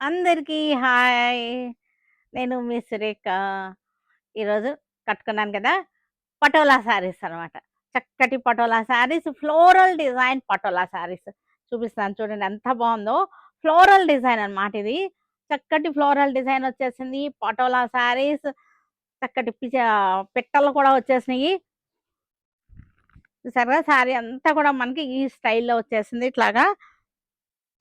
అందరికీ హాయ్. నేను మీ సురేఖ. ఈరోజు కట్టుకున్నాను కదా! పటోలా శారీస్ అనమాట. చక్కటి పటోలా శారీస్, ఫ్లోరల్ డిజైన్ పటోలా శారీస్. చూపిస్తాను చూడండి ఎంత బావుందో. ఫ్లోరల్ డిజైన్ అనమాట ఇది. చక్కటి ఫ్లోరల్ డిజైన్ వచ్చేసింది. పటోలా శారీస్ చక్కటి పిట్టలు కూడా వచ్చేసినియి. చూసారుగా శారీ అంతా కూడా మనకి ఈ స్టైల్‌లో వచ్చేసింది ఇట్లాగా.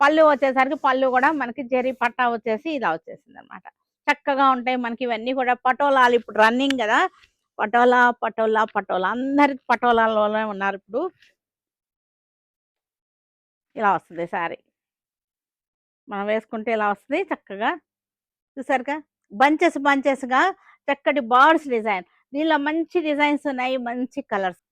పళ్ళు వచ్చేసరికి పళ్ళు కూడా మనకి జరీ పట్టా వచ్చేసి ఇలా వచ్చేసిందనమాట. చక్కగా ఉంటాయి మనకి ఇవన్నీ కూడా పటోలాలు ఇప్పుడు రన్నింగ్ గదా! పటోలా, పటోలా, పటోలా అందరికి పటోలాలోనే ఉన్నారిప్పుడు. ఇలా వస్తది శారీ. మనం వేసుకుంటే ఇలా వస్తది చక్కగా. చూసారుగా? బంచెస్‌గా చక్కటి బర్డ్స్ డిజైన్. దీనిలో మంచి డిజైన్స్ ఉన్నాయి. మంచి కలర్స్.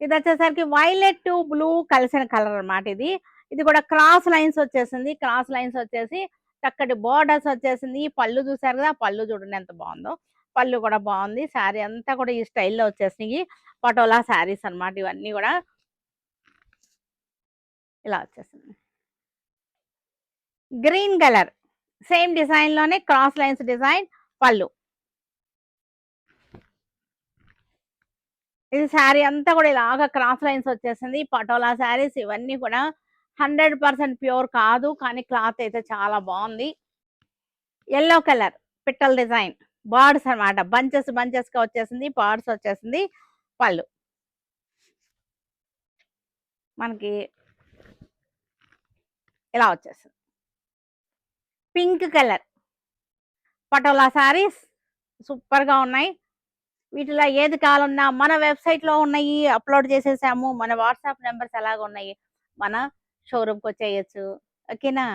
ఇదొచ్చేసరికి వైలెట్, బ్లూ కలిసిన కలర్ అన్నమాట ఇది. ఇది కూడా క్రాస్ లైన్స్ వచ్చేసింది. క్రాస్ లైన్స్ వచ్చేసి చక్కటి బోర్డర్స్ వచ్చేసింది. పళ్ళు చూసారు కదా! పళ్ళు చూడండి ఎంత బావుందో. పళ్ళు కూడా బావుంది. శారీ అంతా కూడా ఈ స్టైల్‌లో వచ్చేసినియి. పటోలా శారీస్ అన్నమాట ఇవన్నీ గూడా. ఇలా వచ్చేసింది. Green colour. సేమ్ డిజైన్‌లోనే క్రాస్ లైన్స్ డిజైన్ పళ్ళు. ఇది శారీ అంతా కూడా ఇలాగా క్రాస్ లైన్స్ వచ్చేసింది. పటోలా శారీస్ ఇవన్నీ కూడా 100% ప్యూర్ కాదు. కానీ క్లాత్ అయితే చాలా బావుంది. యెల్లో కలర్ పిట్టల డిజైన్. బర్డ్స్ అన్నమాట. బంచెస్‌గా వచ్చేసింది. బర్డ్స్ వచ్చేసింది. పళ్ళు. మనకి ఇలా వచ్చేసింది. పింక్ కలర్ పటోలా శారీస్ సూపర్‌గా ఉన్నాయి. వీటిలో ఏది కావాలన్నా మన వెబ్‌సైట్‌లో ఉన్నాయి. అప్‌లోడ్ చేసేసాము. మన వాట్సాప్ నంబర్స్ ఎలాగున్నాయి. మన షోరూమ్‌కొచ్చేయొచ్చు. ఓకేనా?